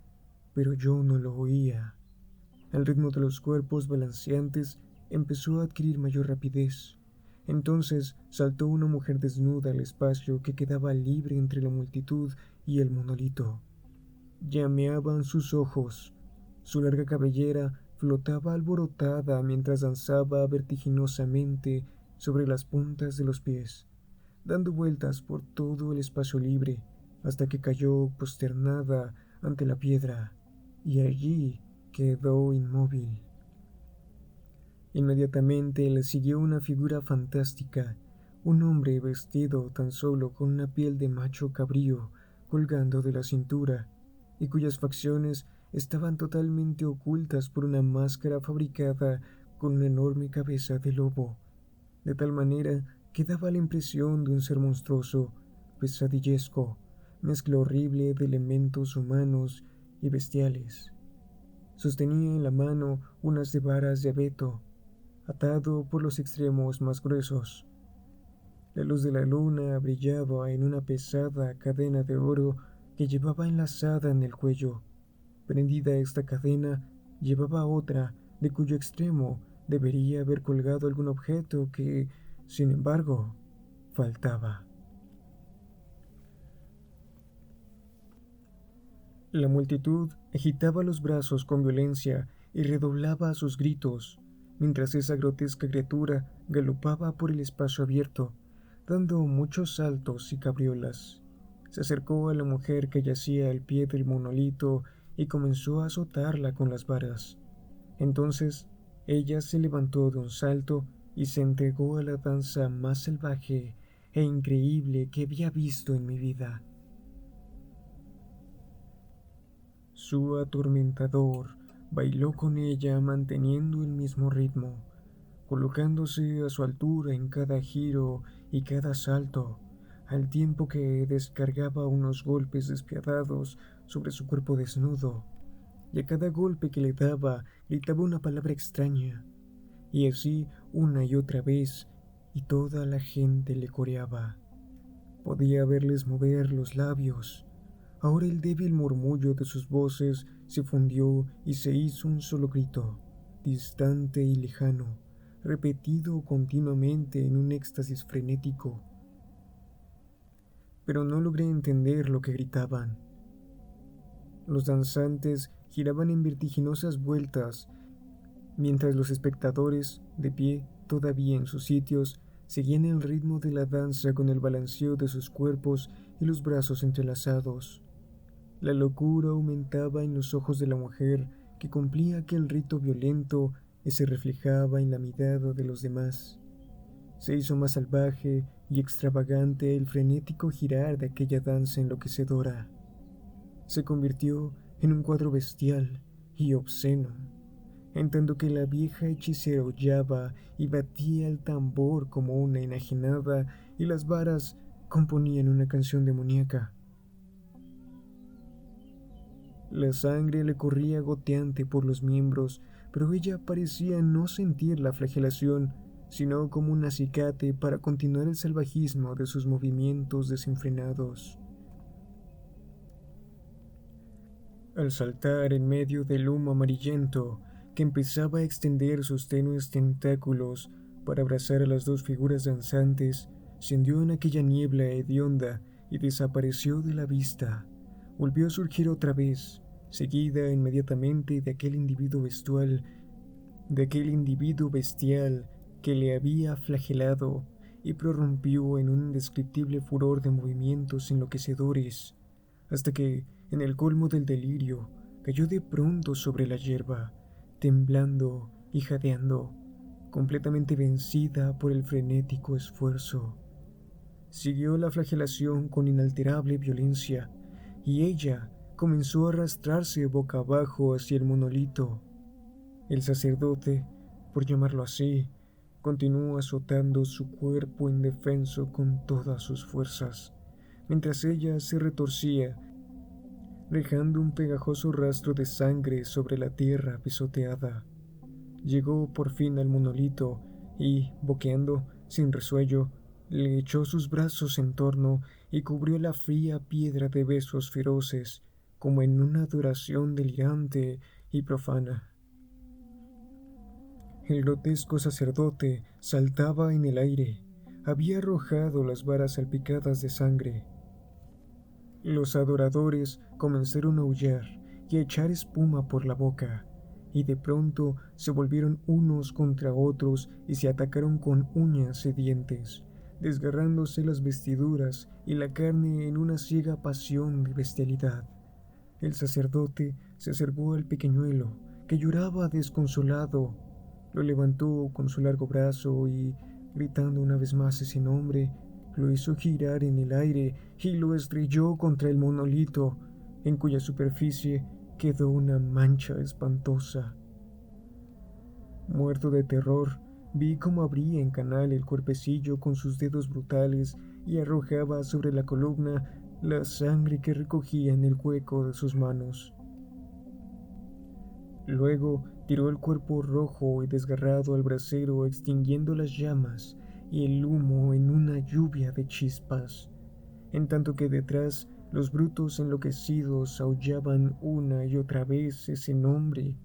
pero yo no lo oía. El ritmo de los cuerpos balanceantes empezó a adquirir mayor rapidez. Entonces saltó una mujer desnuda al espacio que quedaba libre entre la multitud y el monolito. Llameaban sus ojos. Su larga cabellera flotaba alborotada mientras danzaba vertiginosamente sobre las puntas de los pies, dando vueltas por todo el espacio libre, hasta que cayó posternada ante la piedra, y allí quedó inmóvil. Inmediatamente le siguió una figura fantástica, un hombre vestido tan solo con una piel de macho cabrío colgando de la cintura, y cuyas facciones estaban totalmente ocultas por una máscara fabricada con una enorme cabeza de lobo, de tal manera que daba la impresión de un ser monstruoso, pesadillesco, mezcla horrible de elementos humanos y bestiales. Sostenía en la mano unas de varas de abeto, atado por los extremos más gruesos. La luz de la luna brillaba en una pesada cadena de oro que llevaba enlazada en el cuello. Prendida a esta cadena, llevaba otra, de cuyo extremo debería haber colgado algún objeto que, sin embargo, faltaba. La multitud agitaba los brazos con violencia y redoblaba sus gritos, mientras esa grotesca criatura galopaba por el espacio abierto, dando muchos saltos y cabriolas. Se acercó a la mujer que yacía al pie del monolito y comenzó a azotarla con las varas. Entonces, ella se levantó de un salto y se entregó a la danza más salvaje e increíble que había visto en mi vida. Su atormentador bailó con ella manteniendo el mismo ritmo, colocándose a su altura en cada giro y cada salto, al tiempo que descargaba unos golpes despiadados sobre su cuerpo desnudo, y a cada golpe que le daba gritaba una palabra extraña, y así una y otra vez, y toda la gente le coreaba. Podía verles mover los labios. Ahora el débil murmullo de sus voces se fundió y se hizo un solo grito, distante y lejano, repetido continuamente en un éxtasis frenético. Pero no logré entender lo que gritaban. Los danzantes giraban en vertiginosas vueltas, mientras los espectadores, de pie todavía en sus sitios, seguían el ritmo de la danza con el balanceo de sus cuerpos y los brazos entrelazados. La locura aumentaba en los ojos de la mujer que cumplía aquel rito violento y se reflejaba en la mirada de los demás. Se hizo más salvaje y extravagante el frenético girar de aquella danza enloquecedora. Se convirtió en un cuadro bestial y obsceno, en tanto que la vieja hechicera aullaba y batía el tambor como una enajenada y las varas componían una canción demoníaca. La sangre le corría goteante por los miembros, pero ella parecía no sentir la flagelación, sino como un acicate para continuar el salvajismo de sus movimientos desenfrenados. Al saltar en medio del humo amarillento que empezaba a extender sus tenues tentáculos para abrazar a las dos figuras danzantes, se hundió en aquella niebla hedionda y desapareció de la vista. Volvió a surgir otra vez, seguida inmediatamente de aquel individuo bestial que le había flagelado, y prorrumpió en un indescriptible furor de movimientos enloquecedores, hasta que, en el colmo del delirio, cayó de pronto sobre la hierba, temblando y jadeando, completamente vencida por el frenético esfuerzo. Siguió la flagelación con inalterable violencia, y ella comenzó a arrastrarse boca abajo hacia el monolito. El sacerdote, por llamarlo así, continuó azotando su cuerpo indefenso con todas sus fuerzas, mientras ella se retorcía, dejando un pegajoso rastro de sangre sobre la tierra pisoteada. Llegó por fin al monolito y, boqueando, sin resuello, le echó sus brazos en torno y cubrió la fría piedra de besos feroces, como en una adoración delirante y profana. El grotesco sacerdote saltaba en el aire, había arrojado las varas salpicadas de sangre. Los adoradores comenzaron a aullar y a echar espuma por la boca, y de pronto se volvieron unos contra otros y se atacaron con uñas y dientes, desgarrándose las vestiduras y la carne en una ciega pasión de bestialidad. El sacerdote se acercó al pequeñuelo, que lloraba desconsolado, lo levantó con su largo brazo y, gritando una vez más ese nombre, lo hizo girar en el aire y lo estrelló contra el monolito, en cuya superficie quedó una mancha espantosa. Muerto de terror, vi cómo abría en canal el cuerpecillo con sus dedos brutales y arrojaba sobre la columna la sangre que recogía en el hueco de sus manos. Luego tiró el cuerpo rojo y desgarrado al brasero, extinguiendo las llamas y el humo en una lluvia de chispas, en tanto que detrás los brutos enloquecidos aullaban una y otra vez ese nombre.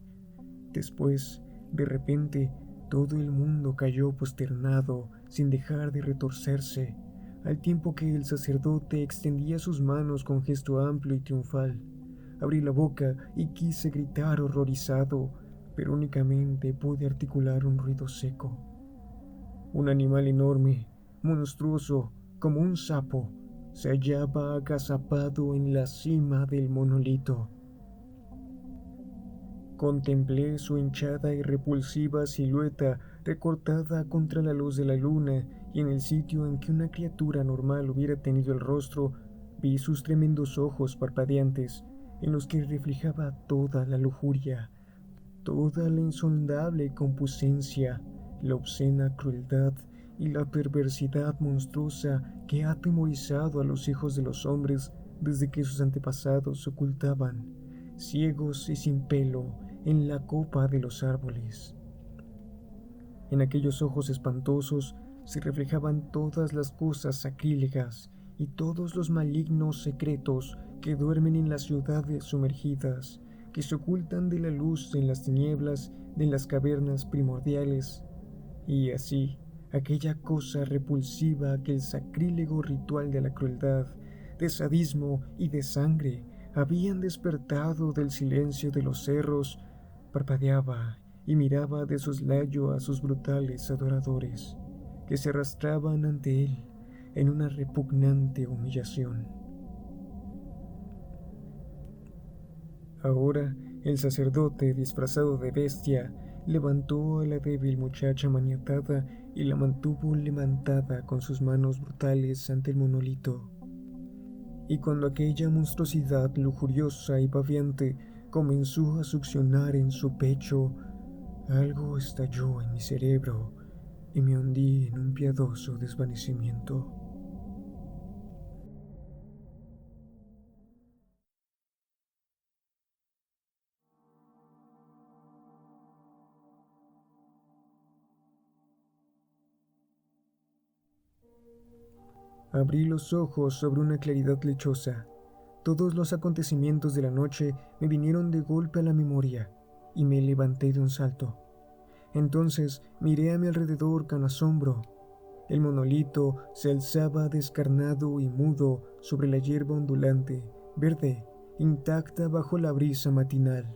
Después, de repente, todo el mundo cayó posternado sin dejar de retorcerse, al tiempo que el sacerdote extendía sus manos con gesto amplio y triunfal. Abrí la boca y quise gritar horrorizado, pero únicamente pude articular un ruido seco. Un animal enorme, monstruoso, como un sapo, se hallaba agazapado en la cima del monolito. Contemplé su hinchada y repulsiva silueta recortada contra la luz de la luna, y en el sitio en que una criatura normal hubiera tenido el rostro, vi sus tremendos ojos parpadeantes, en los que reflejaba toda la lujuria, toda la insondable compucencia, la obscena crueldad y la perversidad monstruosa que ha atemorizado a los hijos de los hombres desde que sus antepasados se ocultaban, ciegos y sin pelo, en la copa de los árboles. En aquellos ojos espantosos se reflejaban todas las cosas sacrílegas y todos los malignos secretos que duermen en las ciudades sumergidas, que se ocultan de la luz en las tinieblas de las cavernas primordiales. Y así, aquella cosa repulsiva, aquel sacrílego ritual de la crueldad, de sadismo y de sangre, habían despertado del silencio de los cerros, parpadeaba y miraba de soslayo a sus brutales adoradores, que se arrastraban ante él en una repugnante humillación. Ahora el sacerdote, disfrazado de bestia, levantó a la débil muchacha maniatada y la mantuvo levantada con sus manos brutales ante el monolito. Y cuando aquella monstruosidad lujuriosa y babeante comenzó a succionar en su pecho, algo estalló en mi cerebro y me hundí en un piadoso desvanecimiento. Abrí los ojos sobre una claridad lechosa. Todos los acontecimientos de la noche me vinieron de golpe a la memoria y me levanté de un salto. Entonces miré a mi alrededor con asombro. El monolito se alzaba descarnado y mudo sobre la hierba ondulante, verde, intacta bajo la brisa matinal.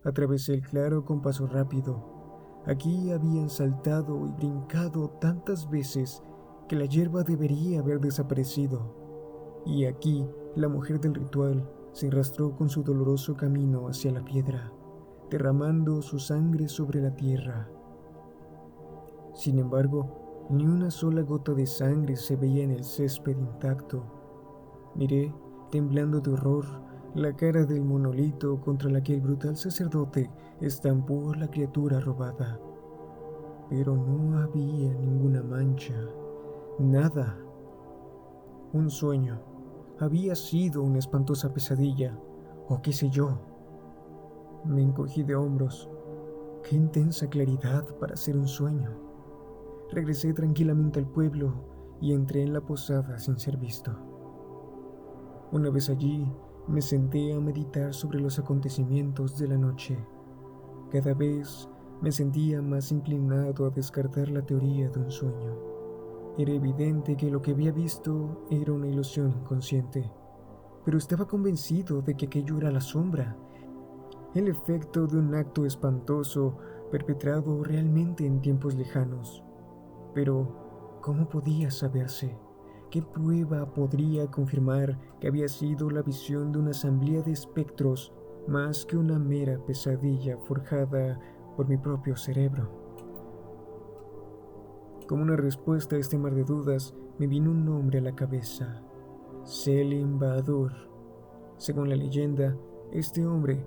Atravesé el claro con paso rápido. Aquí habían saltado y brincado tantas veces que la hierba debería haber desaparecido. Y aquí la mujer del ritual se arrastró con su doloroso camino hacia la piedra, derramando su sangre sobre la tierra. Sin embargo, ni una sola gota de sangre se veía en el césped intacto. Miré, temblando de horror, la cara del monolito contra la que el brutal sacerdote estampó a la criatura robada. Pero no había ninguna mancha, nada. Un sueño. Había sido una espantosa pesadilla, o qué sé yo. Me encogí de hombros. Qué intensa claridad para ser un sueño. Regresé tranquilamente al pueblo y entré en la posada sin ser visto. Una vez allí, me senté a meditar sobre los acontecimientos de la noche. Cada vez me sentía más inclinado a descartar la teoría de un sueño. Era evidente que lo que había visto era una ilusión inconsciente, pero estaba convencido de que aquello era la sombra, el efecto de un acto espantoso perpetrado realmente en tiempos lejanos. Pero, ¿cómo podía saberse? ¿Qué prueba podría confirmar que había sido la visión de una asamblea de espectros más que una mera pesadilla forjada por mi propio cerebro? Como una respuesta a este mar de dudas, me vino un nombre a la cabeza: Selim Bahadur. Según la leyenda, este hombre,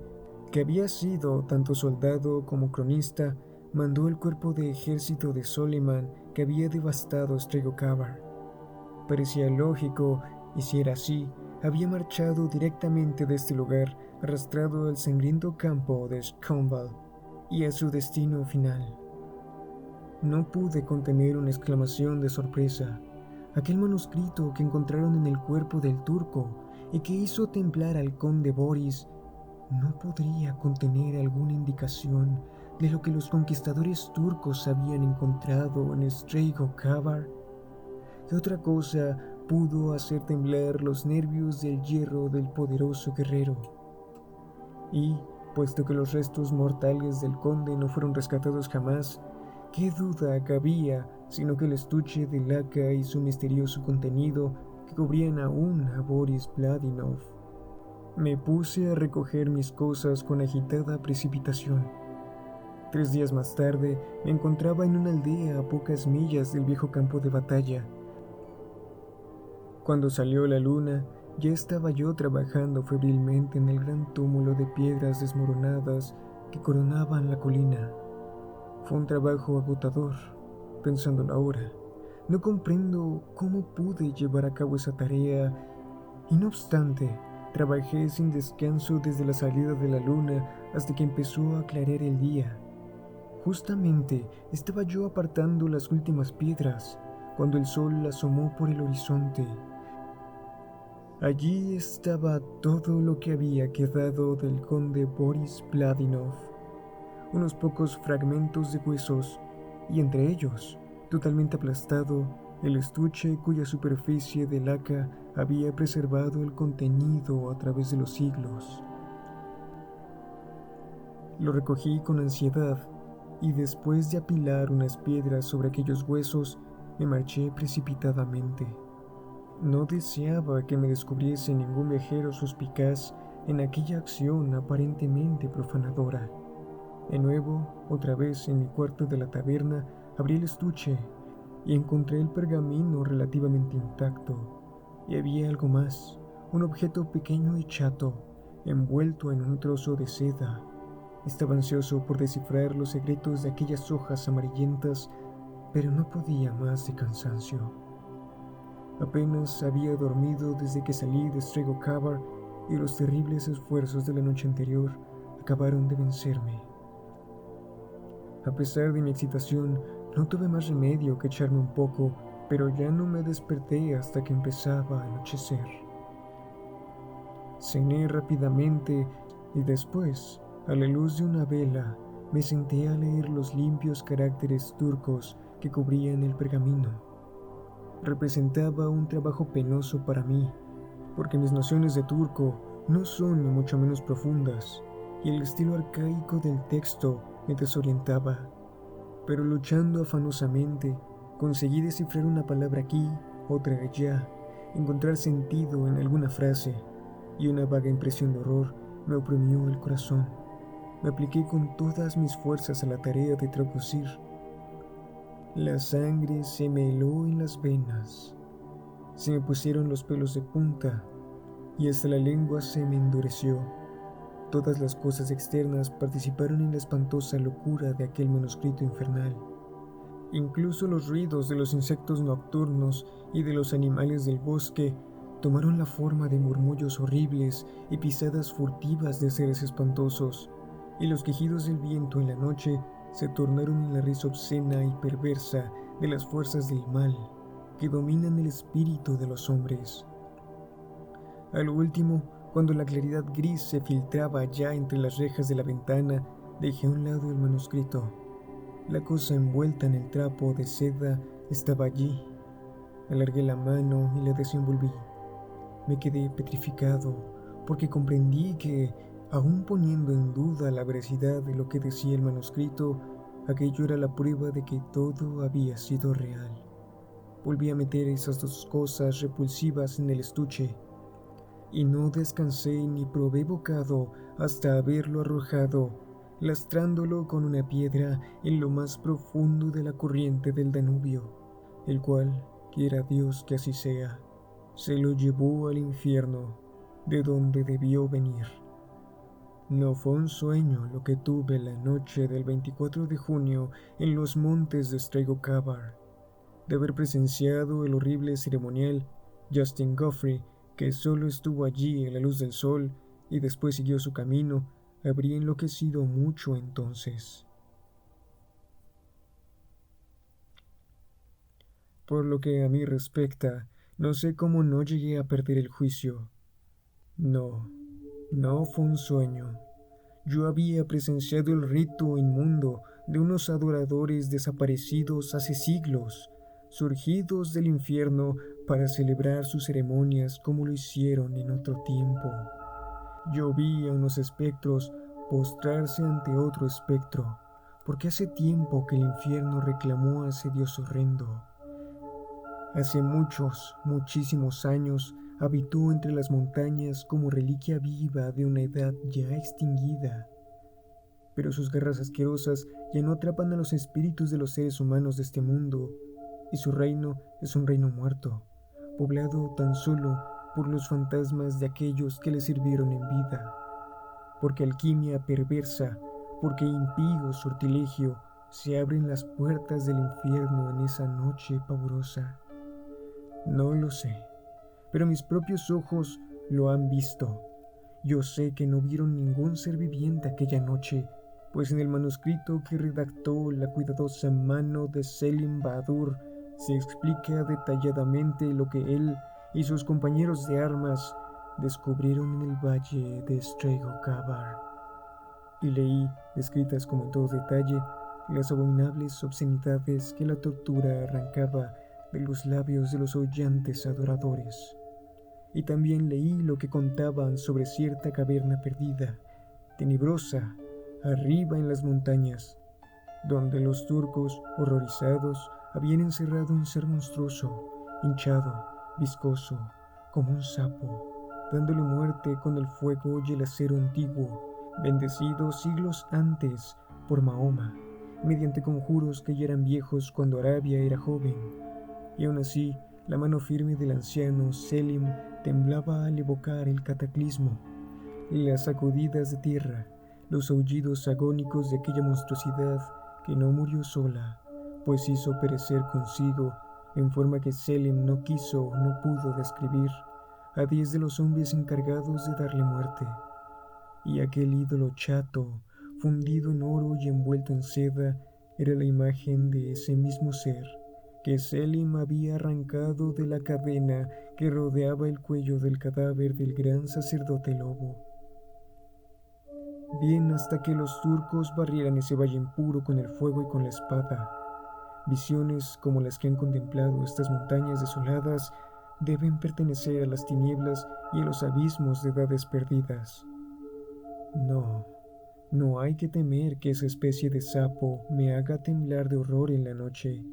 que había sido tanto soldado como cronista, mandó el cuerpo de ejército de Soliman que había devastado Stregocavar. Parecía lógico, y si era así, había marchado directamente de este lugar, arrastrado al sangriento campo de Scombal y a su destino final. No pude contener una exclamación de sorpresa. Aquel manuscrito que encontraron en el cuerpo del turco y que hizo temblar al conde Boris no podría contener alguna indicación de lo que los conquistadores turcos habían encontrado en Stregocavar. ¿Qué otra cosa pudo hacer temblar los nervios del hierro del poderoso guerrero? Y, puesto que los restos mortales del conde no fueron rescatados jamás, ¿qué duda cabía sino que el estuche de laca y su misterioso contenido que cubrían aún a Boris Vladinov? Me puse a recoger mis cosas con agitada precipitación. 3 días más tarde me encontraba en una aldea a pocas millas del viejo campo de batalla. Cuando salió la luna, ya estaba yo trabajando febrilmente en el gran túmulo de piedras desmoronadas que coronaban la colina. Fue un trabajo agotador, pensándolo ahora. No comprendo cómo pude llevar a cabo esa tarea, y no obstante, trabajé sin descanso desde la salida de la luna hasta que empezó a aclarar el día. Justamente estaba yo apartando las últimas piedras cuando el sol asomó por el horizonte. Allí estaba todo lo que había quedado del conde Boris Vladinov, unos pocos fragmentos de huesos, y entre ellos, totalmente aplastado, el estuche cuya superficie de laca había preservado el contenido a través de los siglos. Lo recogí con ansiedad, y después de apilar unas piedras sobre aquellos huesos, me marché precipitadamente. No deseaba que me descubriese ningún viajero suspicaz en aquella acción aparentemente profanadora. De nuevo, otra vez en mi cuarto de la taberna, abrí el estuche y encontré el pergamino relativamente intacto. Y había algo más, un objeto pequeño y chato, envuelto en un trozo de seda. Estaba ansioso por descifrar los secretos de aquellas hojas amarillentas, pero no podía más de cansancio. Apenas había dormido desde que salí de Stregocavar y los terribles esfuerzos de la noche anterior acabaron de vencerme. A pesar de mi excitación, no tuve más remedio que echarme un poco, pero ya no me desperté hasta que empezaba a anochecer. Cené rápidamente y después, a la luz de una vela, me senté a leer los limpios caracteres turcos que cubrían el pergamino. Representaba un trabajo penoso para mí, porque mis nociones de turco no son ni mucho menos profundas, y el estilo arcaico del texto me desorientaba. Pero luchando afanosamente, conseguí descifrar una palabra aquí, otra allá, encontrar sentido en alguna frase, y una vaga impresión de horror me oprimió el corazón. Me apliqué con todas mis fuerzas a la tarea de traducir. La sangre se me heló en las venas, se me pusieron los pelos de punta y hasta la lengua se me endureció. Todas las cosas externas participaron en la espantosa locura de aquel manuscrito infernal. Incluso los ruidos de los insectos nocturnos y de los animales del bosque tomaron la forma de murmullos horribles y pisadas furtivas de seres espantosos, y los quejidos del viento en la noche se tornaron en la risa obscena y perversa de las fuerzas del mal que dominan el espíritu de los hombres. A lo último, cuando la claridad gris se filtraba ya entre las rejas de la ventana, dejé a un lado el manuscrito. La cosa envuelta en el trapo de seda estaba allí. Alargué la mano y la desenvolví. Me quedé petrificado, porque comprendí que, aun poniendo en duda la veracidad de lo que decía el manuscrito, aquello era la prueba de que todo había sido real. Volví a meter esas dos cosas repulsivas en el estuche, y no descansé ni probé bocado hasta haberlo arrojado, lastrándolo con una piedra en lo más profundo de la corriente del Danubio, el cual, quiera Dios que así sea, se lo llevó al infierno, de donde debió venir. No fue un sueño lo que tuve la noche del 24 de junio en los montes de Strego-Cavar. De haber presenciado el horrible ceremonial, Justin Guthrie, que solo estuvo allí en la luz del sol y después siguió su camino, habría enloquecido mucho entonces. Por lo que a mí respecta, no sé cómo no llegué a perder el juicio. No, no fue un sueño. Yo había presenciado el rito inmundo de unos adoradores desaparecidos hace siglos, surgidos del infierno para celebrar sus ceremonias como lo hicieron en otro tiempo. Yo vi a unos espectros postrarse ante otro espectro, porque hace tiempo que el infierno reclamó a ese dios horrendo. Hace muchísimos años habitó entre las montañas como reliquia viva de una edad ya extinguida. Pero sus garras asquerosas ya no atrapan a los espíritus de los seres humanos de este mundo, y su reino es un reino muerto, poblado tan solo por los fantasmas de aquellos que le sirvieron en vida. Porque alquimia perversa, porque impío sortilegio, se abren las puertas del infierno en esa noche pavorosa. No lo sé, pero mis propios ojos lo han visto. Yo sé que no vieron ningún ser viviente aquella noche, pues en el manuscrito que redactó la cuidadosa mano de Selim Bahadur se explica detalladamente lo que él y sus compañeros de armas descubrieron en el valle de Strego-Cavar. Y leí, descritas como en todo detalle, las abominables obscenidades que la tortura arrancaba de los labios de los hollantes adoradores. Y también leí lo que contaban sobre cierta caverna perdida, tenebrosa, arriba en las montañas, donde los turcos, horrorizados, habían encerrado un ser monstruoso, hinchado, viscoso, como un sapo, dándole muerte con el fuego y el acero antiguo, bendecido siglos antes por Mahoma, mediante conjuros que ya eran viejos cuando Arabia era joven. Y aún así, la mano firme del anciano Selim temblaba al evocar el cataclismo, las sacudidas de tierra, los aullidos agónicos de aquella monstruosidad que no murió sola, pues hizo perecer consigo, en forma que Selim no quiso o no pudo describir, a 10 de los hombres encargados de darle muerte. Y aquel ídolo chato, fundido en oro y envuelto en seda, era la imagen de ese mismo ser que Selim había arrancado de la cadena que rodeaba el cuello del cadáver del gran sacerdote lobo. Bien hasta que los turcos barrieran ese valle impuro con el fuego y con la espada. Visiones como las que han contemplado estas montañas desoladas deben pertenecer a las tinieblas y a los abismos de edades perdidas. No, no hay que temer que esa especie de sapo me haga temblar de horror en la noche.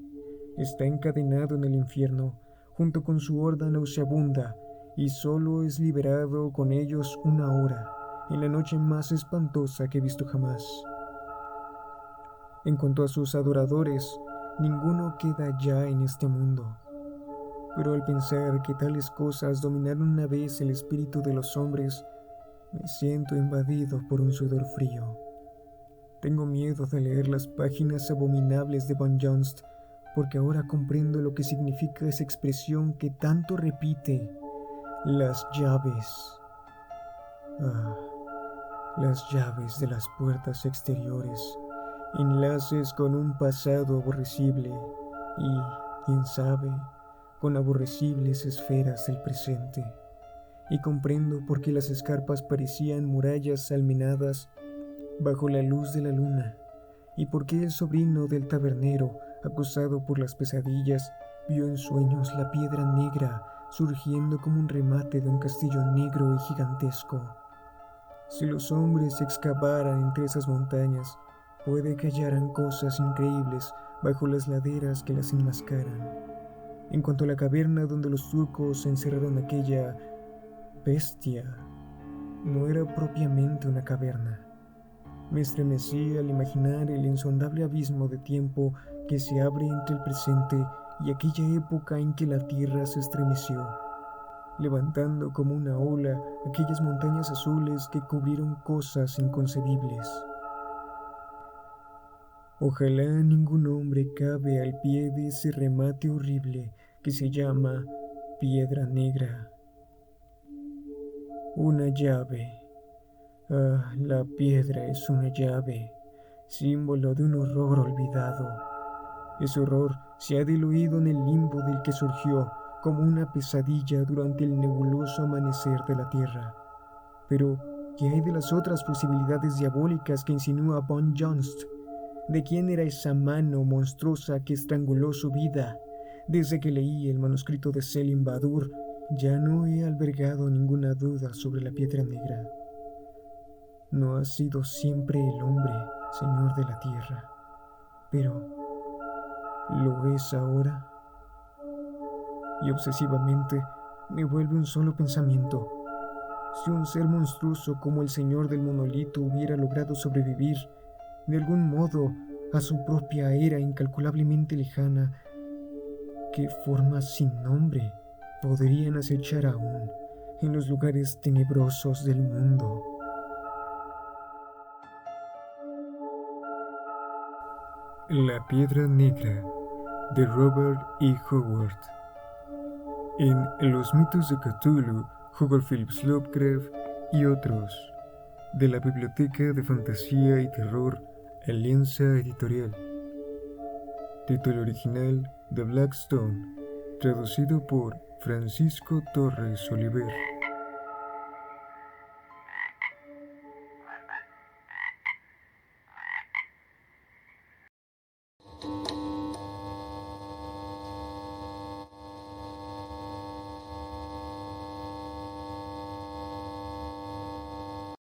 Está encadenado en el infierno, junto con su horda nauseabunda, y solo es liberado con ellos una hora, en la noche más espantosa que he visto jamás. En cuanto a sus adoradores, ninguno queda ya en este mundo. Pero al pensar que tales cosas dominaron una vez el espíritu de los hombres, me siento invadido por un sudor frío. Tengo miedo de leer las páginas abominables de Von Jonst, porque ahora comprendo lo que significa esa expresión que tanto repite: las llaves. Ah, las llaves de las puertas exteriores, enlaces con un pasado aborrecible y, quién sabe, con aborrecibles esferas del presente. Y comprendo por qué las escarpas parecían murallas almenadas bajo la luz de la luna, y por qué el sobrino del tabernero, acosado por las pesadillas, vio en sueños la piedra negra surgiendo como un remate de un castillo negro y gigantesco. Si los hombres excavaran entre esas montañas, puede que hallaran cosas increíbles bajo las laderas que las enmascaran. En cuanto a la caverna donde los turcos encerraron aquella bestia, no era propiamente una caverna. Me estremecí al imaginar el insondable abismo de tiempo que se abre entre el presente y aquella época en que la tierra se estremeció, levantando como una ola aquellas montañas azules que cubrieron cosas inconcebibles. Ojalá ningún hombre cabe al pie de ese remate horrible que se llama Piedra Negra. Una llave. Ah, la piedra es una llave, símbolo de un horror olvidado. Ese horror se ha diluido en el limbo del que surgió como una pesadilla durante el nebuloso amanecer de la tierra. Pero, ¿qué hay de las otras posibilidades diabólicas que insinúa Von Jonst? ¿De quién era esa mano monstruosa que estranguló su vida? Desde que leí el manuscrito de Selim Badur, ya no he albergado ninguna duda sobre la piedra negra. No ha sido siempre el hombre, señor de la tierra, pero ¿lo es ahora? Y obsesivamente me vuelve un solo pensamiento: si un ser monstruoso como el señor del monolito hubiera logrado sobrevivir, de algún modo, a su propia era incalculablemente lejana, ¿qué formas sin nombre podrían acechar aún en los lugares tenebrosos del mundo? La Piedra Negra, de Robert E. Howard. En Los mitos de Cthulhu, Howard Phillips Lovecraft y otros, de la Biblioteca de Fantasía y Terror, Alianza Editorial. Título original: The Black Stone, traducido por Francisco Torres Oliver.